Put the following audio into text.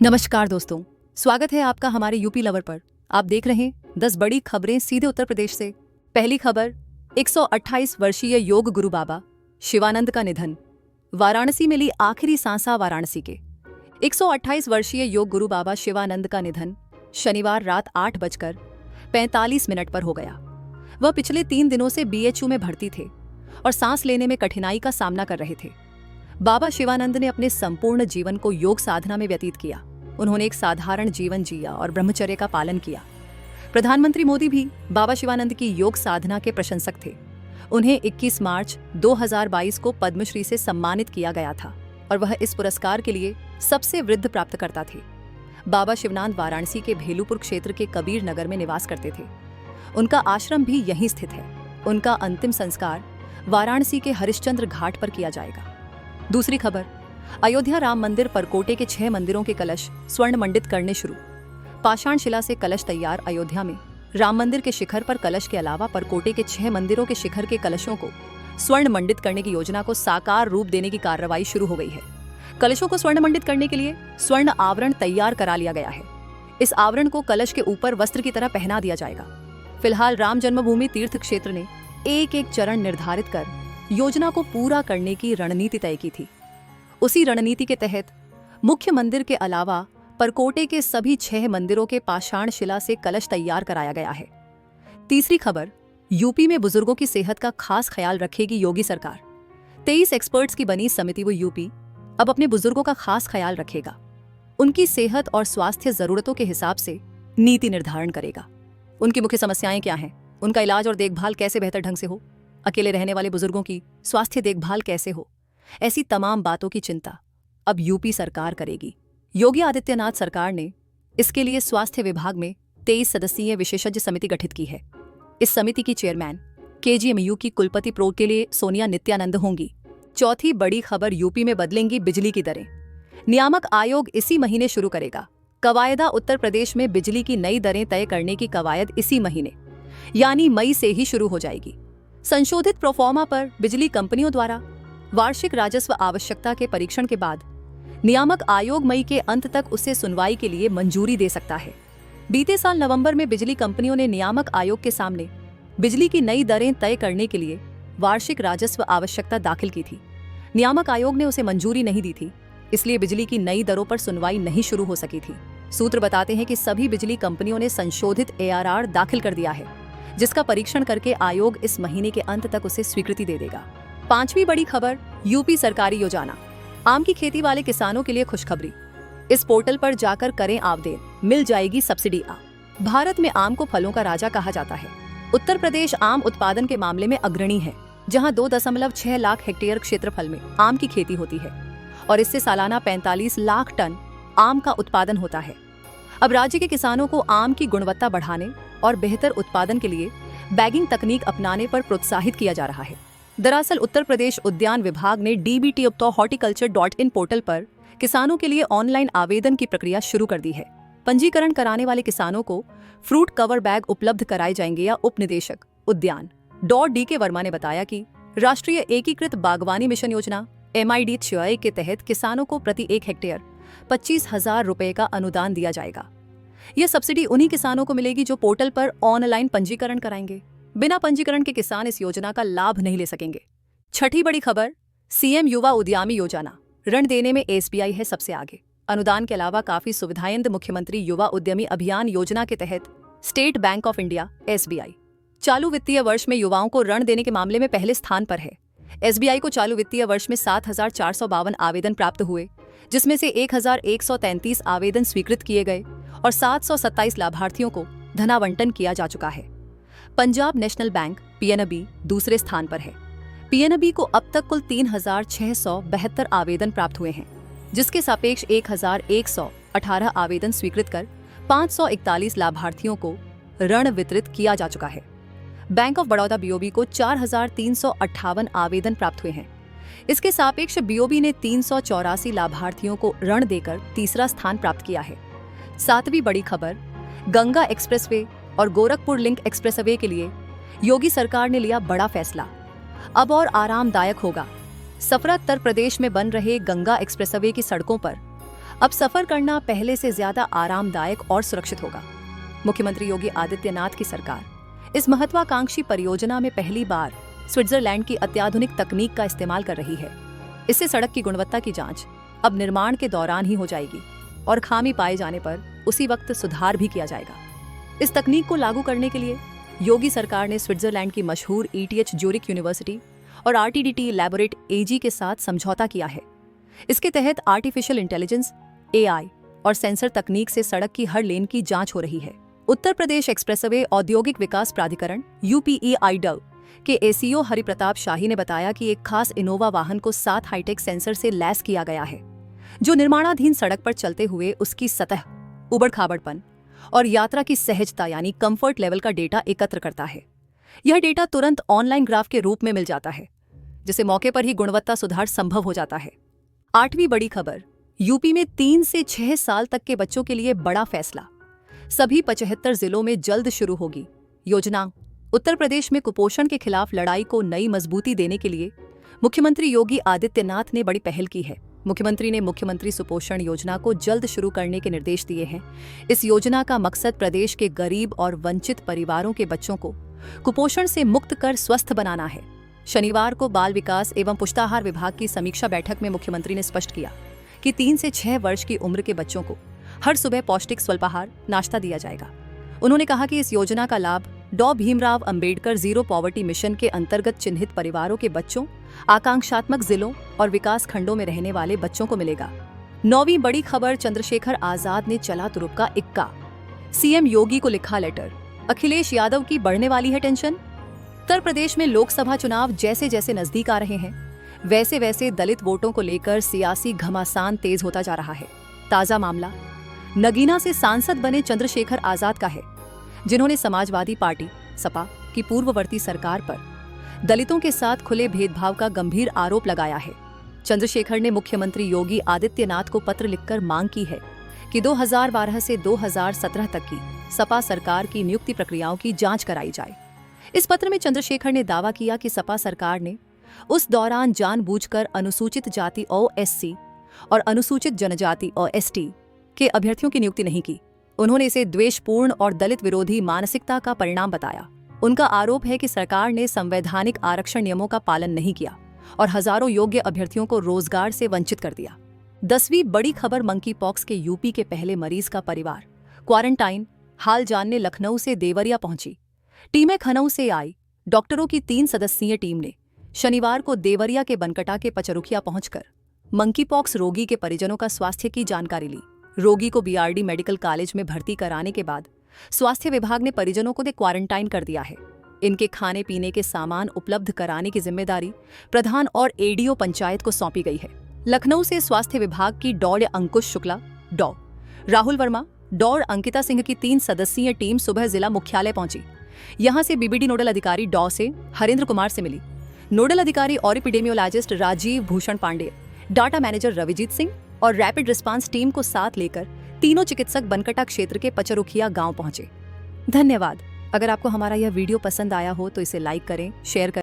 नमस्कार दोस्तों, स्वागत है आपका हमारे यूपी लवर पर। आप देख रहे हैं 10 बड़ी खबरें सीधे उत्तर प्रदेश से। पहली खबर, 128 वर्षीय योग गुरु बाबा शिवानंद का निधन। वाराणसी में ली आखिरी सांसा वाराणसी के 128 वर्षीय योग गुरु बाबा शिवानंद का निधन शनिवार रात 8:45 पर हो गया। वह पिछले 3 दिनों से बीएचयू में भर्ती थे और सांस लेने में कठिनाई का सामना कर रहे थे। बाबा शिवानंद ने अपने संपूर्ण जीवन को योग साधना में व्यतीत किया। उन्होंने एक साधारण जीवन जिया और ब्रह्मचर्य का पालन किया। प्रधानमंत्री मोदी भी बाबा शिवानंद की योग साधना के प्रशंसक थे। उन्हें 21 मार्च 2022 को पद्मश्री से सम्मानित किया गया था और वह इस पुरस्कार के लिए सबसे वृद्ध प्राप्तकर्ता थे। बाबा शिवानंद वाराणसी के भेलूपुर क्षेत्र के कबीर नगर में निवास करते थे। उनका आश्रम भी यहीं स्थित है। उनका अंतिम संस्कार वाराणसी के हरिश्चंद्र घाट पर किया जाएगा। दूसरी खबर, अयोध्या राम मंदिर परकोटे के 6 मंदिरों के कलश स्वर्ण मंडित करने शुरू। पाषाण शिला से कलश तैयार। अयोध्या में राम मंदिर के शिखर पर कलश के अलावा परकोटे के 6 मंदिरों के शिखर के कलशों को स्वर्ण मंडित करने की योजना को साकार रूप देने की कार्रवाई शुरू हो गई है। कलशों को स्वर्ण मंडित करने के लिए स्वर्ण आवरण तैयार करा लिया गया है। इस आवरण को कलश के ऊपर वस्त्र की तरह पहना दिया जाएगा। फिलहाल राम जन्मभूमि तीर्थ क्षेत्र ने एक चरण निर्धारित कर योजना को पूरा करने की रणनीति तय की थी। उसी रणनीति के तहत मुख्य मंदिर के अलावा परकोटे के सभी 6 मंदिरों के पाषाण शिला से कलश तैयार कराया गया है। तीसरी खबर, यूपी में बुजुर्गों की सेहत का खास ख्याल रखेगी योगी सरकार। 23 एक्सपर्ट्स की बनी समिति वो यूपी अब अपने बुजुर्गों का खास ख्याल रखेगा। उनकी सेहत और स्वास्थ्य जरूरतों के हिसाब से नीति निर्धारण करेगा। उनकी मुख्य समस्याएं क्या हैं, उनका इलाज और देखभाल कैसे बेहतर ढंग से हो, अकेले रहने वाले बुजुर्गों की स्वास्थ्य देखभाल कैसे हो, ऐसी तमाम बातों की चिंता अब यूपी सरकार करेगी। योगी आदित्यनाथ सरकार ने इसके लिए स्वास्थ्य विभाग में 23 सदस्यीय विशेषज्ञ समिति गठित की है। इस समिति की चेयरमैन केजीएमयू की कुलपति प्रो के लिए सोनिया नित्यानंद होंगी। चौथी बड़ी खबर, यूपी में बदलेंगी बिजली की दरें। नियामक आयोग इसी महीने शुरू करेगा कवायदा। उत्तर प्रदेश में बिजली की नई दरें तय करने की कवायद इसी महीने यानी मई से ही शुरू हो जाएगी। संशोधित प्रोफॉर्मा पर बिजली कंपनियों द्वारा वार्षिक राजस्व आवश्यकता के परीक्षण के बाद नियामक आयोग मई के अंत तक उसे सुनवाई के लिए मंजूरी दे सकता है। बीते साल नवंबर में बिजली कंपनियों ने नियामक आयोग के सामने बिजली की नई दरें तय करने के लिए वार्षिक राजस्व आवश्यकता दाखिल की थी। नियामक आयोग ने उसे मंजूरी नहीं दी थी, इसलिए बिजली की नई दरों पर सुनवाई नहीं शुरू हो सकी थी। सूत्र बताते हैं कि सभी बिजली कंपनियों ने संशोधित ARR दाखिल कर दिया है, जिसका परीक्षण करके आयोग इस महीने के अंत तक उसे स्वीकृति दे देगा। पांचवी बड़ी खबर, यूपी सरकारी योजना। आम की खेती वाले किसानों के लिए खुशखबरी। इस पोर्टल पर जाकर करें आवेदन, मिल जाएगी सब्सिडी। भारत में आम को फलों का राजा कहा जाता है। उत्तर प्रदेश आम उत्पादन के मामले में अग्रणी है, जहां 2.6 लाख हेक्टेयर क्षेत्रफल में आम की खेती होती है और इससे सालाना 45 लाख टन आम का उत्पादन होता है। अब राज्य के किसानों को आम की गुणवत्ता बढ़ाने और बेहतर उत्पादन के लिए बैगिंग तकनीक अपनाने पर प्रोत्साहित किया जा रहा है। दरअसल उत्तर प्रदेश उद्यान विभाग ने dbt-horticulture.in पोर्टल पर किसानों के लिए ऑनलाइन आवेदन की प्रक्रिया शुरू कर दी है। पंजीकरण कराने वाले किसानों को फ्रूट कवर बैग उपलब्ध कराए जाएंगे। या उप निदेशक उद्यान .DK वर्मा ने बताया कि राष्ट्रीय एकीकृत बागवानी मिशन योजना MID-6 के तहत किसानों को प्रति 1 हेक्टेयर 25,000 रुपए का अनुदान दिया जाएगा। यह सब्सिडी उन्हीं किसानों को मिलेगी जो पोर्टल पर ऑनलाइन पंजीकरण कराएंगे। बिना पंजीकरण के किसान इस योजना का लाभ नहीं ले सकेंगे। छठी बड़ी खबर, CM युवा उद्यमी योजना। ऋण देने में SBI है सबसे आगे। अनुदान के अलावा काफी सुविधाएं मुख्यमंत्री युवा उद्यमी अभियान योजना के तहत state bank of India SBI चालू वित्तीय वर्ष में युवाओं को ऋण देने के मामले में पहले स्थान पर है। SBI को चालू वित्तीय वर्ष में 7,452 आवेदन प्राप्त हुए, जिसमें से 1,133 आवेदन स्वीकृत किए गए और 727 लाभार्थियों को धनावंटन किया जा चुका है। पंजाब नेशनल बैंक PNB दूसरे स्थान पर है। PNB को अब तक कुल 3,672 आवेदन प्राप्त हुए हैं, जिसके सापेक्ष 1,118 आवेदन स्वीकृत कर 541 लाभार्थियों को ऋण वितरित किया जा चुका है। बैंक ऑफ बड़ौदा BOB को 4,358 आवेदन प्राप्त हुए हैं। इसके सापेक्ष BOB ने 384 लाभार्थियों को ऋण देकर तीसरा स्थान प्राप्त किया है। सातवीं बड़ी खबर, गंगा एक्सप्रेसवे और गोरखपुर लिंक एक्सप्रेसवे के लिए योगी सरकार ने लिया बड़ा फैसला। अब और आरामदायक होगा। सफरा उत्तर प्रदेश में बन रहे गंगा एक्सप्रेसवे की सड़कों पर अब सफर करना पहले से ज्यादा आरामदायक और सुरक्षित होगा। मुख्यमंत्री योगी आदित्यनाथ की सरकार इस महत्वाकांक्षी परियोजना में पहली बार स्विट्जरलैंड की अत्याधुनिक तकनीक का इस्तेमाल कर रही है। इससे सड़क की गुणवत्ता की जांच अब निर्माण के दौरान ही हो जाएगी और खामी पाए जाने पर उसी वक्त सुधार भी किया जाएगा। इस तकनीक को लागू करने के लिए योगी सरकार ने स्विट्जरलैंड की मशहूर ETH ज्यूरिख यूनिवर्सिटी और RTDT लैबोरेट AG के साथ समझौता किया है। इसके तहत आर्टिफिशियल इंटेलिजेंस, AI और सेंसर तकनीक से सड़क की हर लेन की जांच हो रही है। उत्तर प्रदेश एक्सप्रेसवे औद्योगिक विकास प्राधिकरण UPEIDA के ACO हरिप्रताप शाही ने बताया कि एक खास इनोवा वाहन को 7 हाईटेक सेंसर से लैस किया गया है, जो निर्माणाधीन सड़क पर चलते हुए उसकी सतह, उबड़-खाबड़पन और यात्रा की सहजता यानी कंफर्ट लेवल का डेटा एकत्र करता है। यह डेटा तुरंत ऑनलाइन ग्राफ के रूप में मिल जाता है, जिससे मौके पर ही गुणवत्ता सुधार संभव हो जाता है। 8वीं बड़ी खबर, यूपी में 3 से 6 साल तक के बच्चों के लिए बड़ा फैसला। सभी 75 जिलों में जल्द शुरू होगी योजना। उत्तर प्रदेश में कुपोषण के खिलाफ लड़ाई को नई मजबूती देने के लिए मुख्यमंत्री योगी आदित्यनाथ ने बड़ी पहल की है। मुख्यमंत्री ने मुख्यमंत्री सुपोषण योजना को जल्द शुरू करने के निर्देश दिए हैं। इस योजना का मकसद प्रदेश के गरीब और वंचित परिवारों के बच्चों को कुपोषण से मुक्त कर स्वस्थ बनाना है। शनिवार को बाल विकास एवं पुष्टाहार विभाग की समीक्षा बैठक में मुख्यमंत्री ने स्पष्ट किया कि 3 से 6 वर्ष की उम्र के बच्चों को हर सुबह पौष्टिक स्वल्पाहार नाश्ता दिया जाएगा। उन्होंने कहा कि इस योजना का लाभ डॉ Bhimrao Ambedkar zero poverty mission के अंतर्गत चिन्हित परिवारों के बच्चों, आकांक्षात्मक जिलों और विकास खंडों में रहने वाले बच्चों को मिलेगा। 9वीं बड़ी खबर, चंद्रशेखर आजाद ने चला तुरुप का इक्का। सीएम योगी को लिखा लेटर, अखिलेश यादव की बढ़ने वाली है टेंशन। उत्तर प्रदेश में लोकसभा चुनाव जैसे जैसे नजदीक आ रहे हैं, वैसे वैसे दलित वोटों को लेकर सियासी घमासान तेज होता जा रहा है। ताजा मामला नगीना से सांसद बने चंद्रशेखर आजाद का है, जिन्होंने समाजवादी पार्टी सपा की पूर्ववर्ती सरकार पर दलितों के साथ खुले भेदभाव का गंभीर आरोप लगाया है। चंद्रशेखर ने मुख्यमंत्री योगी आदित्यनाथ को पत्र लिखकर मांग की है कि 2012 से 2017 तक की सपा सरकार की नियुक्ति प्रक्रियाओं की जांच कराई जाए। इस पत्र में चंद्रशेखर ने दावा किया कि सपा सरकार ने उस दौरान जानबूझकर अनुसूचित जाति OSC और अनुसूचित जनजाति OST के अभ्यर्थियों की नियुक्ति नहीं की। उन्होंने इसे द्वेषपूर्ण और दलित विरोधी मानसिकता का परिणाम बताया। उनका आरोप है कि सरकार ने संवैधानिक आरक्षण नियमों का पालन नहीं किया और हजारों योग्य अभ्यर्थियों को रोजगार से वंचित कर दिया। 10वीं बड़ी खबर, मंकी पॉक्स के यूपी के पहले मरीज का परिवार क्वारंटाइन। हाल जानने लखनऊ से देवरिया पहुंची टीमें खनऊ से आई। डॉक्टरों की 3 सदस्यीय टीम ने शनिवार को देवरिया के बनकटा के पचरुखिया पहुंचकर मंकी पॉक्स रोगी के परिजनों का स्वास्थ्य की जानकारी ली। रोगी को BRD मेडिकल कॉलेज में भर्ती कराने के बाद स्वास्थ्य विभाग ने परिजनों को क्वारंटाइन कर दिया है। इनके खाने पीने के सामान उपलब्ध कराने की जिम्मेदारी प्रधान और ADO पंचायत को सौंपी गई है। लखनऊ से स्वास्थ्य विभाग की डॉ अंकुश शुक्ला, डॉ राहुल वर्मा, डॉ अंकिता सिंह की 3 सदस्यीय टीम सुबह जिला मुख्यालय पहुंची। यहां से BBD नोडल अधिकारी डॉ से हरेंद्र कुमार से मिली। नोडल अधिकारी और epidemiologist Rajiv Bhushan Pandey, data manager Ravijeet Singh और रैपिड रिस्पांस टीम को साथ लेकर तीनों चिकित्सक बनकटा क्षेत्र के पचरुखिया गांव पहुंचे। धन्यवाद। अगर आपको हमारा यह वीडियो पसंद आया हो तो इसे लाइक करें, शेयर करें।